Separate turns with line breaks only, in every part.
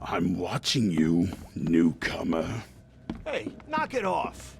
I'm watching you, newcomer.
Hey, knock it off.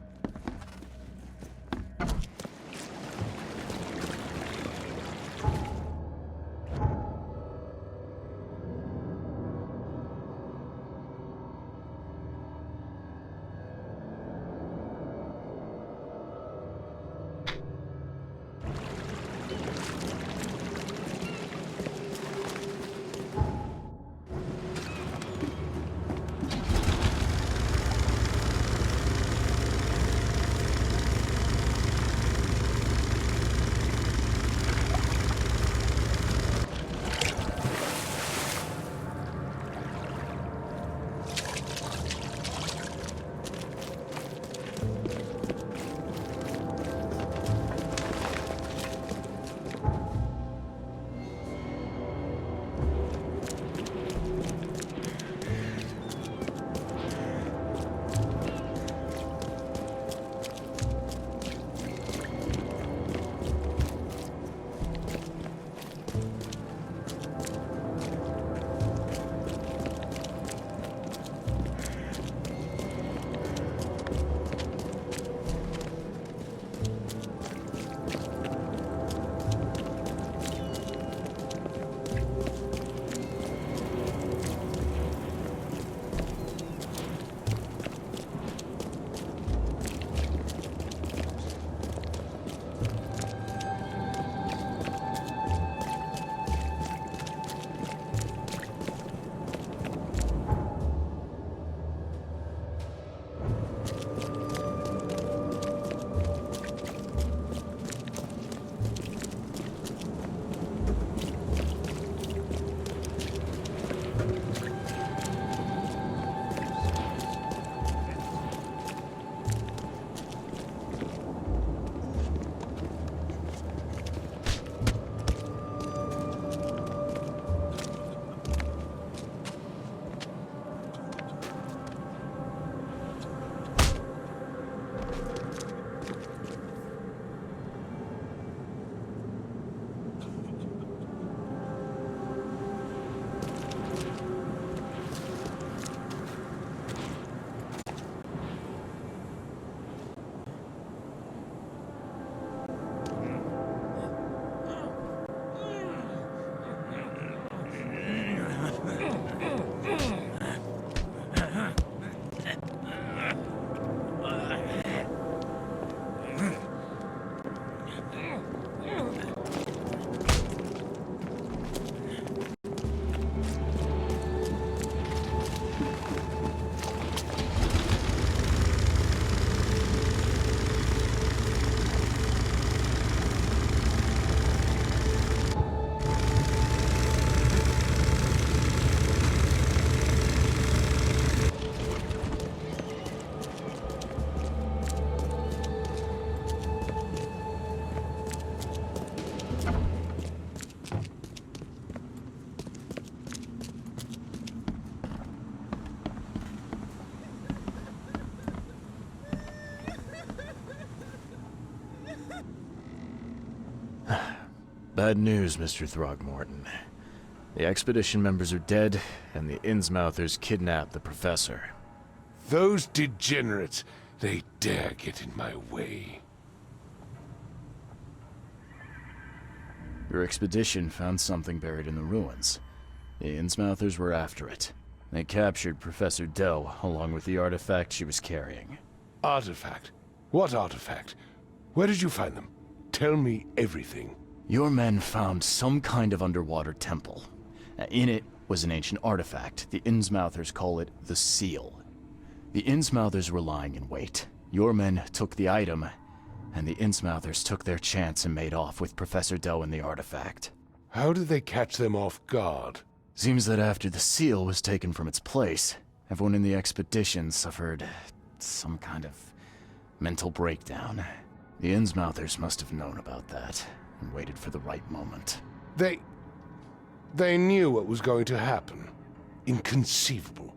Bad news, Mr. Throgmorton. The expedition members are dead, and the Innsmouthers kidnapped the professor.
Those degenerates, they dare get in my way.
Your expedition found something buried in the ruins. The Innsmouthers were after it. They captured Professor Dell, along with the artifact she was carrying.
Artifact? What artifact? Where did you find them? Tell me everything.
Your men found some kind of underwater temple. In it was an ancient artifact. The Innsmouthers call it the Seal. The Innsmouthers were lying in wait. Your men took the item, and the Innsmouthers took their chance and made off with Professor Dell and the artifact.
How did they catch them off guard?
Seems that after the seal was taken from its place, everyone in the expedition suffered some kind of mental breakdown. The Innsmouthers must have known about that and waited for the right moment.
They knew what was going to happen. Inconceivable.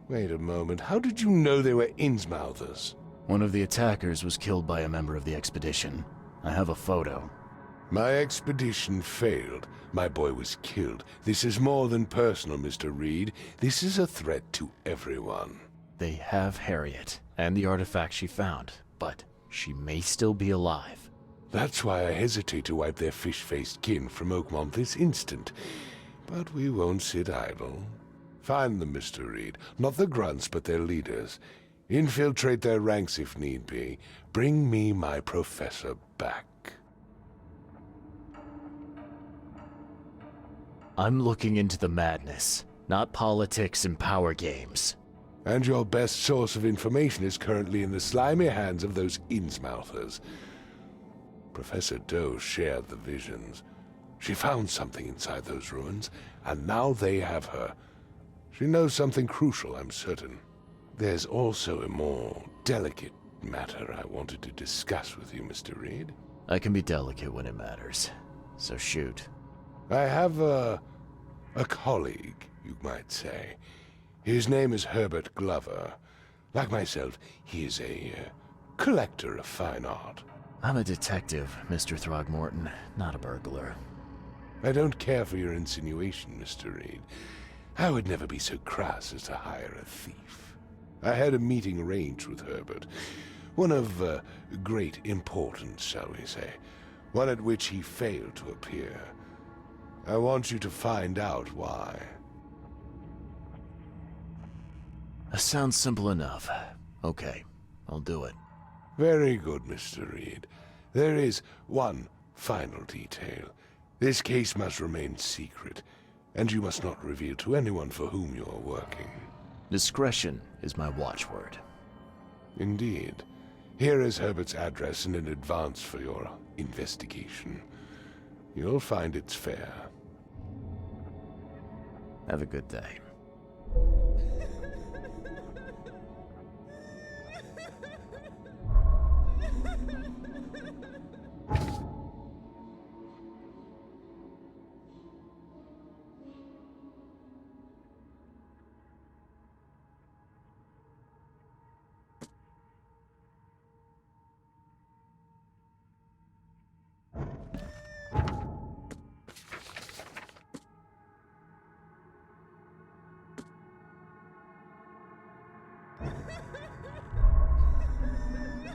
Wait a moment, how did you know they were Innsmouthers?
One of the attackers was killed by a member of the expedition. I have a photo.
My expedition failed. My boy was killed. This is more than personal, Mr. Reed. This is a threat to everyone.
They have Harriet and the artifact she found, but she may still be alive.
That's why I hesitate to wipe their fish-faced kin from Oakmont this instant. But we won't sit idle. Find them, Mr. Reed. Not the grunts, but their leaders. Infiltrate their ranks if need be. Bring me my professor back.
I'm looking into the madness, not politics and power games.
And your best source of information is currently in the slimy hands of those Innsmouthers. Professor Doe shared the visions. She found something inside those ruins, and now they have her. She knows something crucial, I'm certain. There's also a more delicate matter I wanted to discuss with you, Mr. Reed.
I can be delicate when it matters, so shoot.
I have a colleague, you might say. His name is Herbert Glover. Like myself, he is a collector of fine art.
I'm a detective, Mr. Throgmorton, not a burglar.
I don't care for your insinuation, Mr. Reed. I would never be so crass as to hire a thief. I had a meeting arranged with Herbert. One of great importance, shall we say. One at which he failed to appear. I want you to find out why.
That sounds simple enough. Okay, I'll do it.
Very good, Mr. Reed. There is one final detail. This case must remain secret, and you must not reveal to anyone for whom you are working.
Discretion is my watchword.
Indeed. Here is Herbert's address and an advance for your investigation. You'll find it's fair.
Have a good day.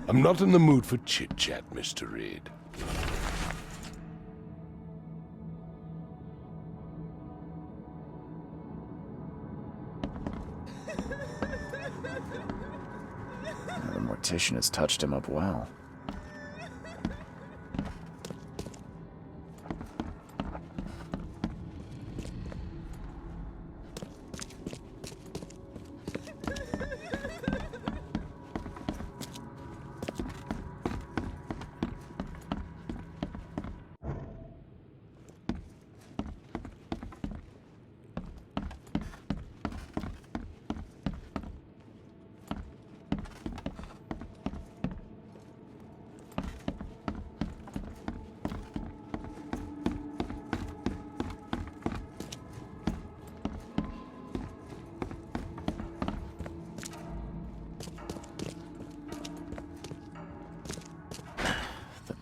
I'm not in the mood for chit-chat, Mr. Reed.
The mortician has touched him up well.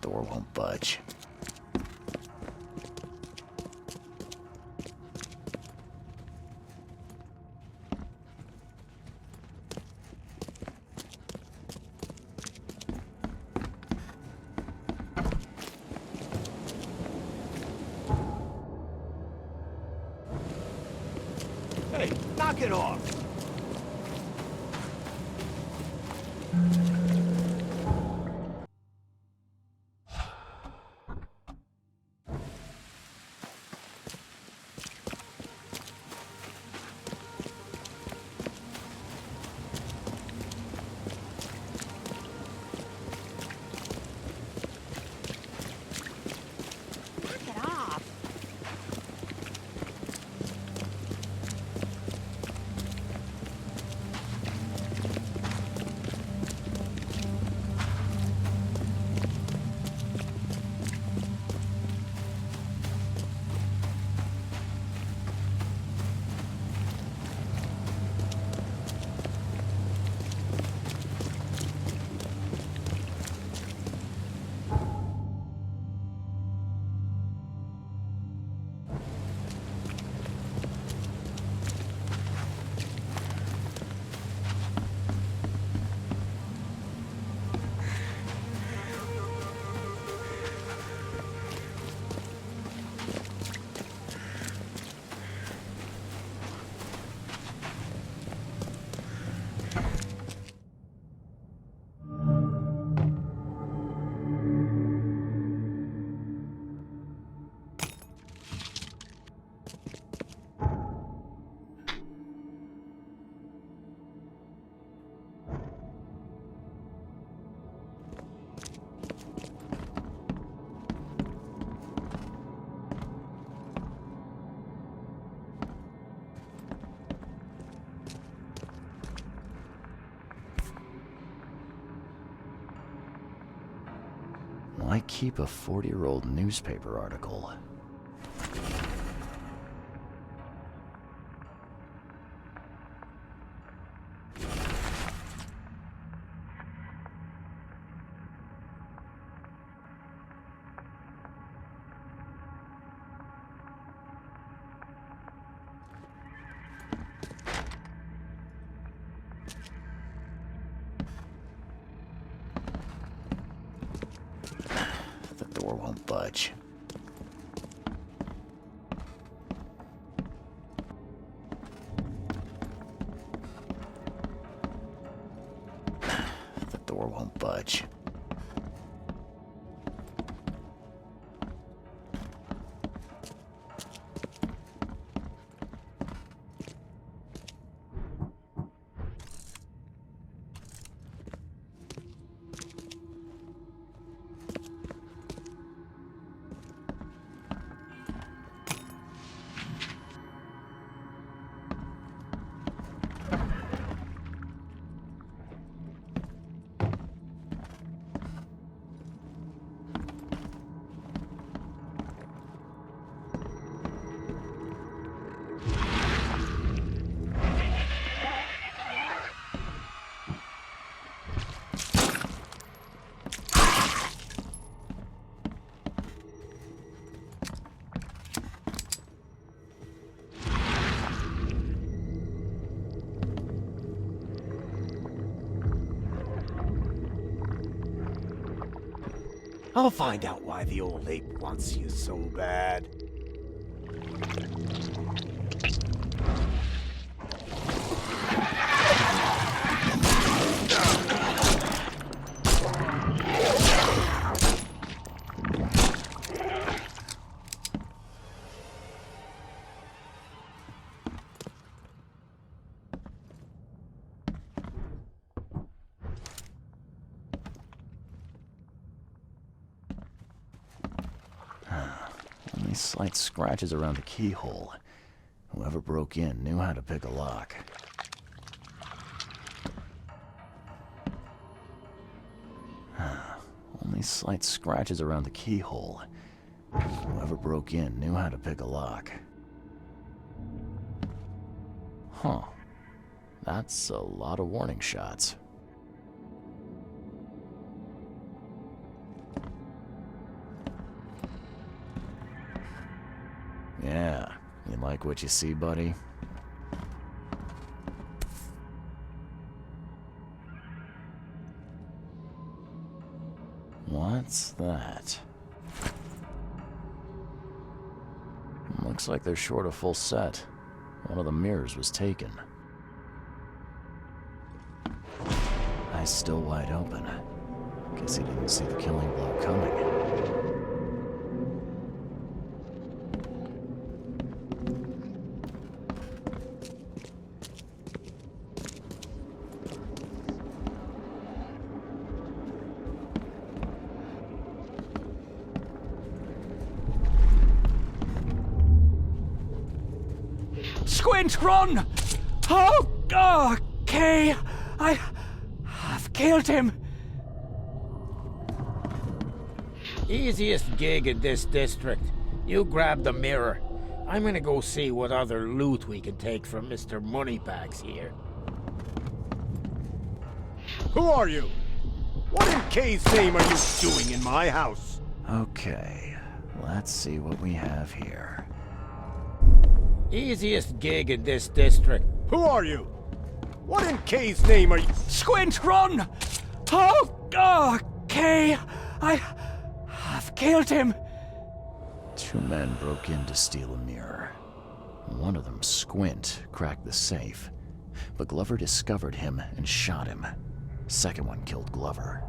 Door won't budge.
Hey, knock it off!
keep a 40-year-old newspaper article? The door won't budge. The door won't budge.
I'll find out why the old ape wants you so bad.
Only slight scratches around the keyhole. Whoever broke in knew how to pick a lock. Only slight scratches around the keyhole. Whoever broke in knew how to pick a lock. Huh. That's a lot of warning shots. Yeah, you like what you see, buddy? What's that? Looks like they're short a full set. One of the mirrors was taken. Eyes still wide open. Guess he didn't see the killing blow coming.
Squint, run! Oh, okay. I've killed him.
Easiest gig in this district. You grab the mirror. I'm gonna go see what other loot we can take from Mr. Moneybags here.
Who are you? What in K's name are you doing in my house?
Okay, let's see what we have here.
Easiest gig in this district.
Who are you? What in K's name are you? Squint, run! Oh, okay. I've killed him.
Two men broke in to steal a mirror. One of them, Squint, cracked the safe, but Glover discovered him and shot him. Second one killed Glover.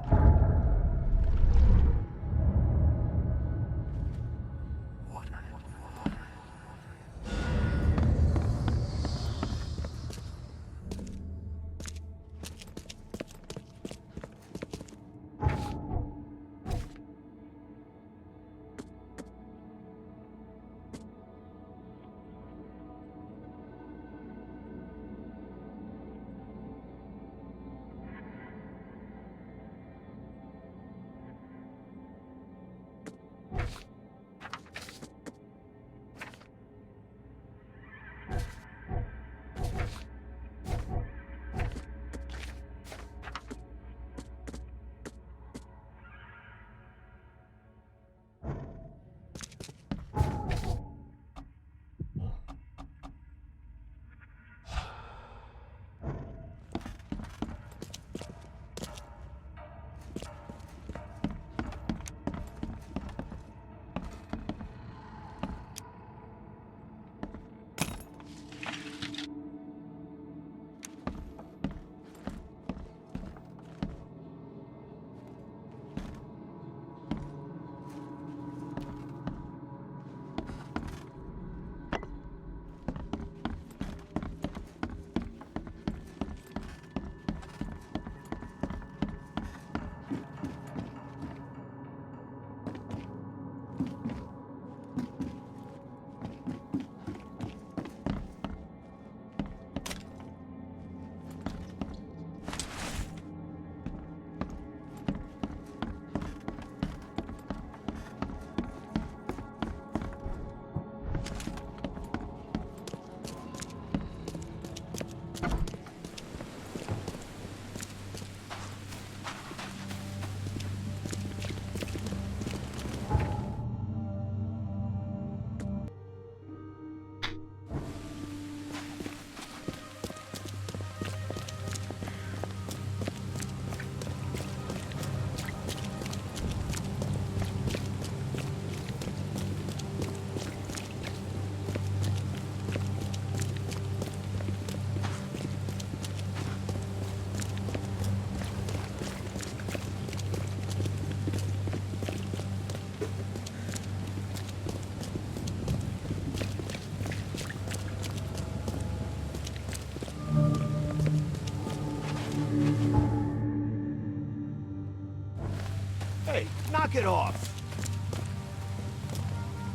Knock it off!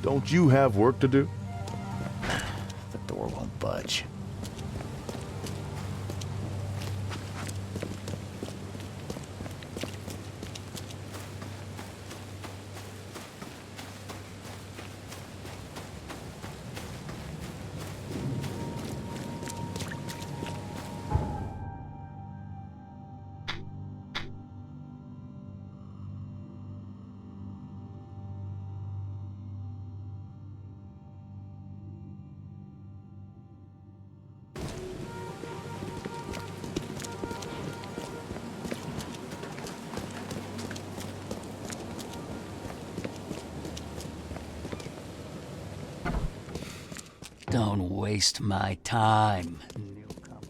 Don't you have work to do?
The door won't budge.
Don't waste my time, newcomer.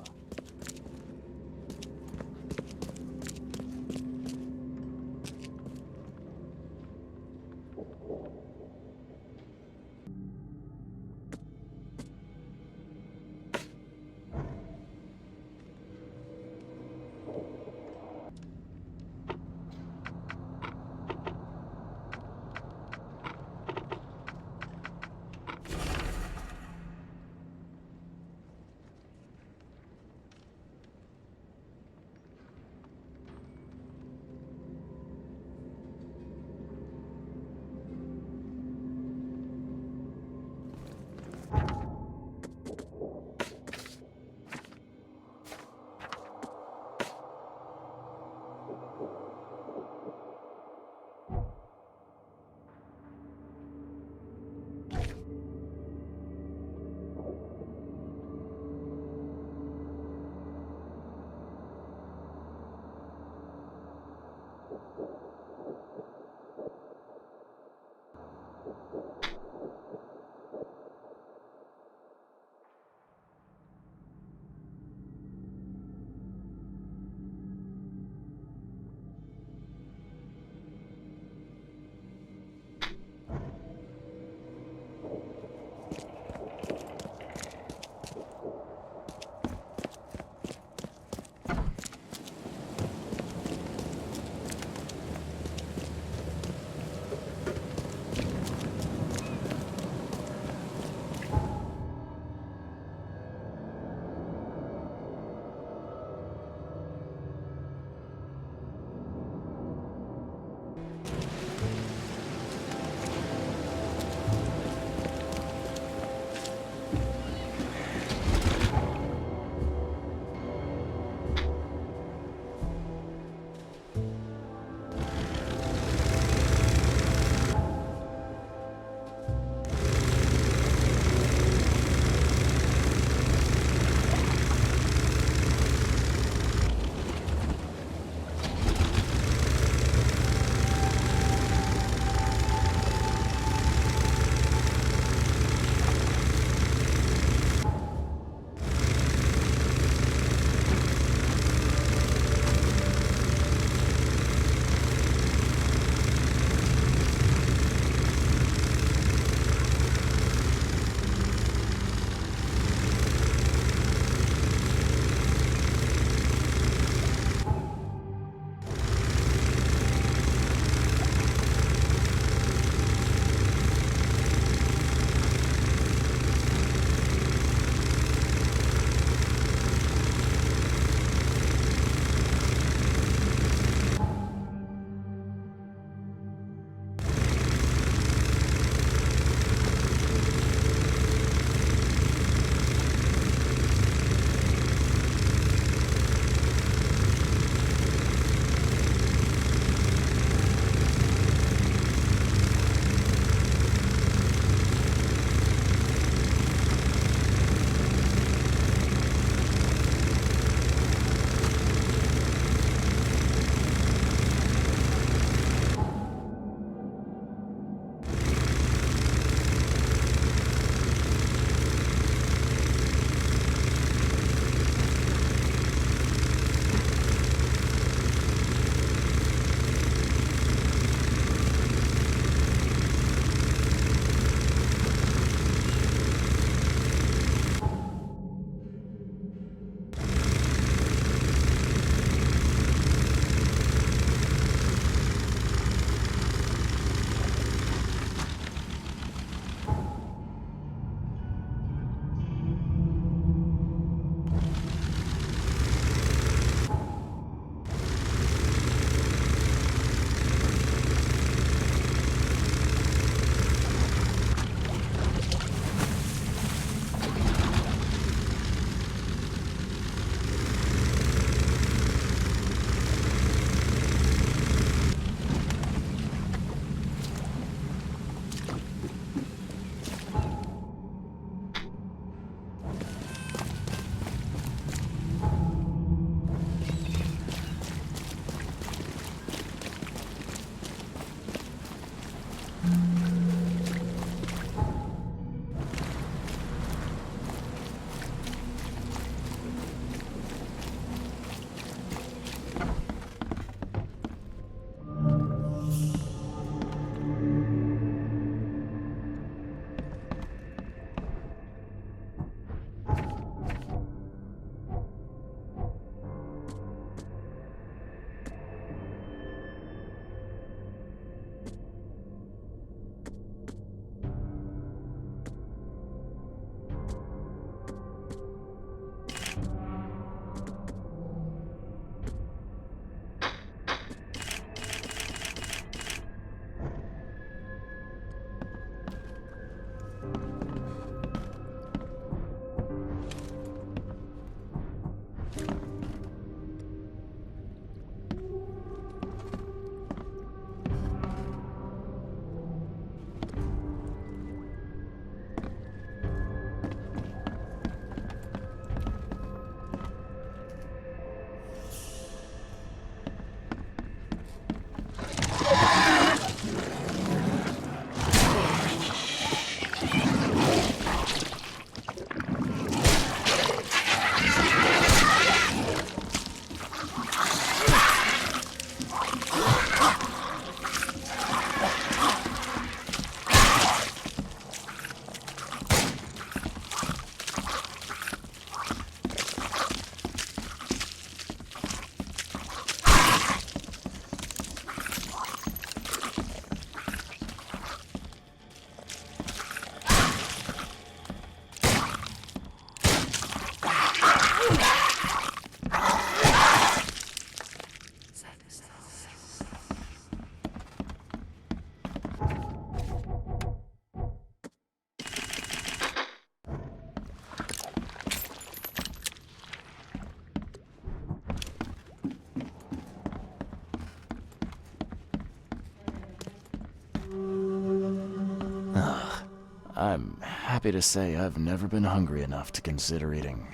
I'm happy to say I've never been hungry enough to consider eating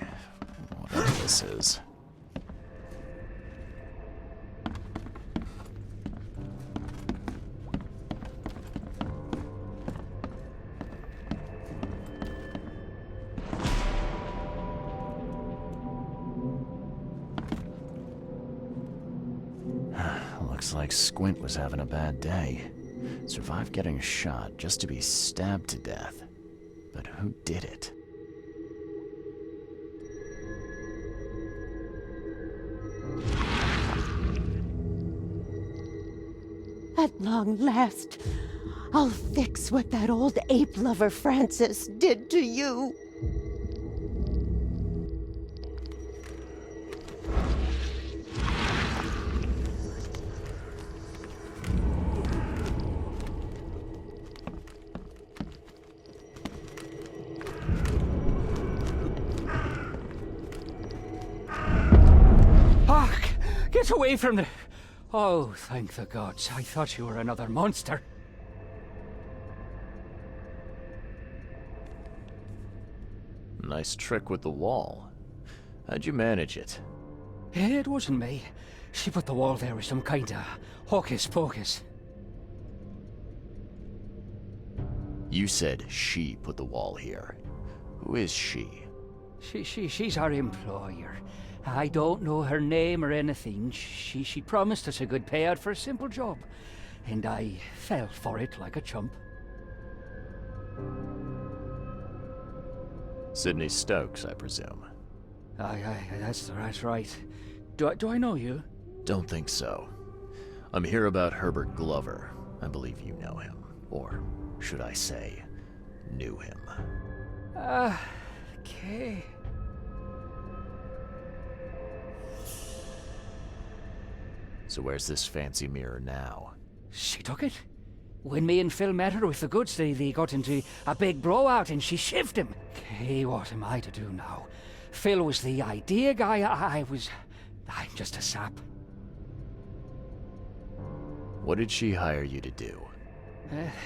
whatever this is. Looks like Squint was having a bad day. Survived getting shot just to be stabbed to death. But who did it?
At long last, I'll fix what that old ape lover Francis did to you.
Get away from the... Oh, thank the gods. I thought you were another monster.
Nice trick with the wall. How'd you manage it?
It wasn't me. She put the wall there with some kind of hocus pocus.
You said she put the wall here. Who is she?
She's our employer. I don't know her name or anything. She promised us a good payout for a simple job. And I fell for it like a chump.
Sidney Stokes, I presume.
Aye, that's right. Do I know you?
Don't think so. I'm here about Herbert Glover. I believe you know him. Or should I say, knew him.
Okay.
So where's this fancy mirror now?
She took it. When me and Phil met her with the goods, they got into a big blowout and she shivved him. Okay, what am I to do now? Phil was the idea guy, I'm just a sap.
What did she hire you to do?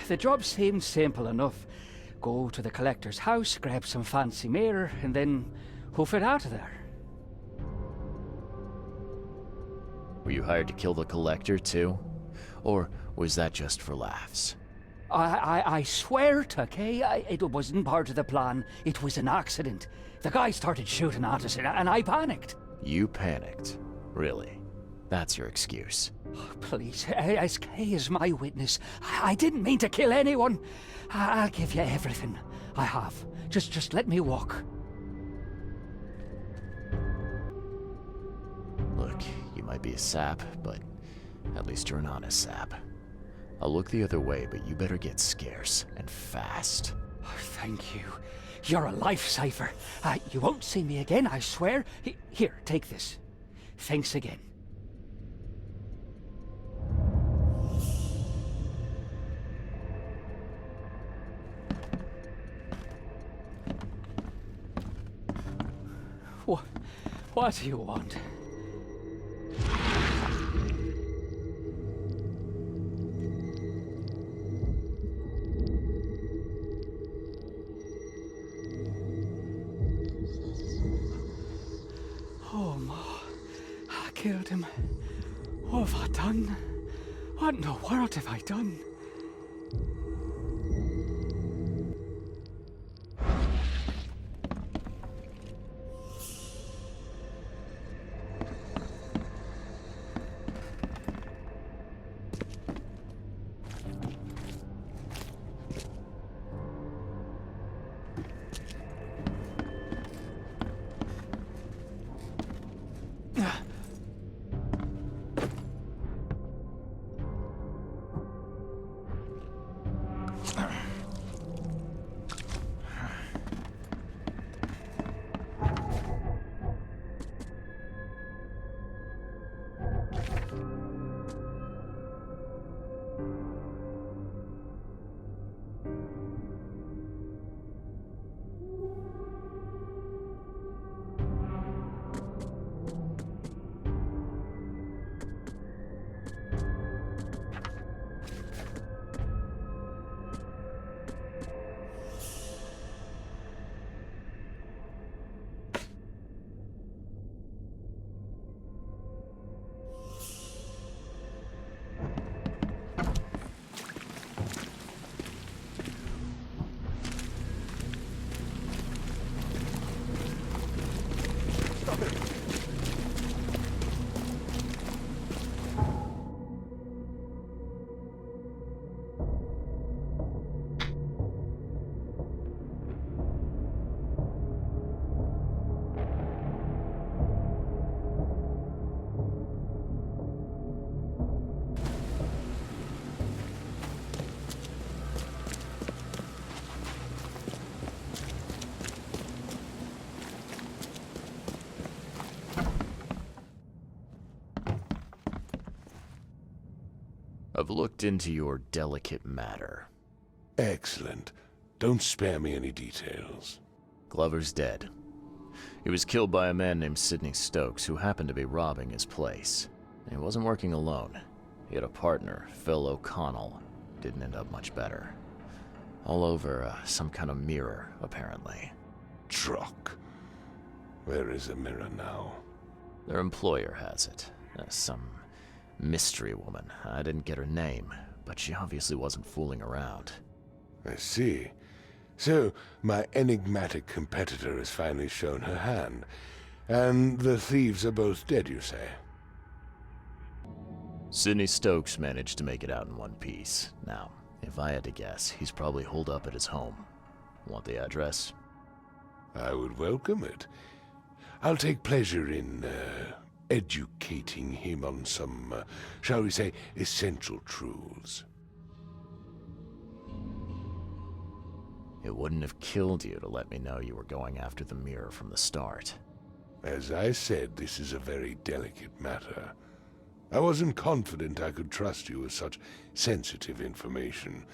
The job seemed simple enough. Go to the collector's house, grab some fancy mirror, and then hoof it out of there.
Were you hired to kill the collector too? Or was that just for laughs?
I swear to Kay, it wasn't part of the plan. It was an accident. The guy started shooting at us, and I panicked.
You panicked? Really? That's your excuse?
Oh, please, as Kay is my witness, I didn't mean to kill anyone. I'll give you everything. I have. Just let me walk.
Look, you might be a sap, but at least you're an honest sap. I'll look the other way, but you better get scarce, and fast.
Oh, thank you. You're a lifesaver. You won't see me again, I swear. Here, take this. Thanks again. What do you want? Oh, Ma. I killed him. What have I done? What in the world have I done?
I've looked into your delicate matter.
Excellent. Don't spare me any details.
Glover's dead. He was killed by a man named Sidney Stokes, who happened to be robbing his place. He wasn't working alone. He had a partner, Phil O'Connell. Didn't end up much better. All over some kind of mirror, apparently.
Truck. Where is the mirror now?
Their employer has it. Some mystery woman. I didn't get her name, but she obviously wasn't fooling around.
I see. So, my enigmatic competitor has finally shown her hand. And the thieves are both dead, you say?
Sidney Stokes managed to make it out in one piece. Now, if I had to guess, he's probably holed up at his home. Want the address?
I would welcome it. I'll take pleasure in, educating him on some, shall we say, essential truths.
It wouldn't have killed you to let me know you were going after the mirror from the start.
As I said, this is a very delicate matter. I wasn't confident I could trust you with such sensitive information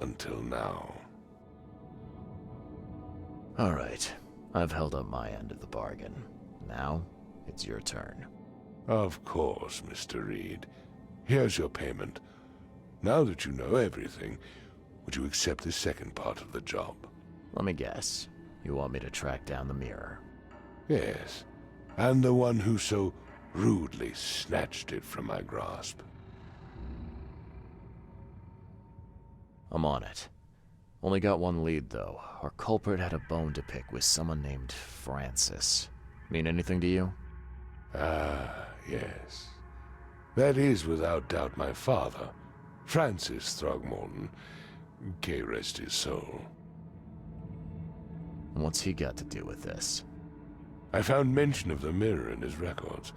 until now.
All right. I've held up my end of the bargain. Now, it's your turn.
Of course, Mr. Reed. Here's your payment. Now that you know everything, would you accept the second part of the job?
Let me guess. You want me to track down the mirror?
Yes, and the one who so rudely snatched it from my grasp.
I'm on it. Only got one lead, though. Our culprit had a bone to pick with someone named Francis. Mean anything to you?
Ah, yes. That is without doubt my father, Francis Throgmorton. May rest his soul.
And what's he got to do with this?
I found mention of the mirror in his records.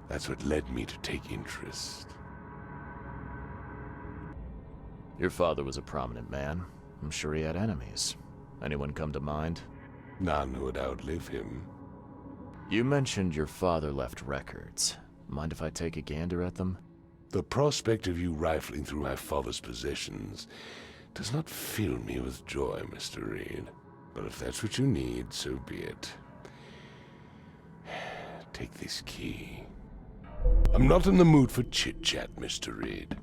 That's what led me to take interest.
Your father was a prominent man. I'm sure he had enemies. Anyone come to mind?
None who would outlive him.
You mentioned your father left records. Mind if I take a gander at them?
The prospect of you rifling through my father's possessions does not fill me with joy, Mr. Reed. But if that's what you need, so be it. Take this key. I'm not in the mood for chit-chat, Mr. Reed.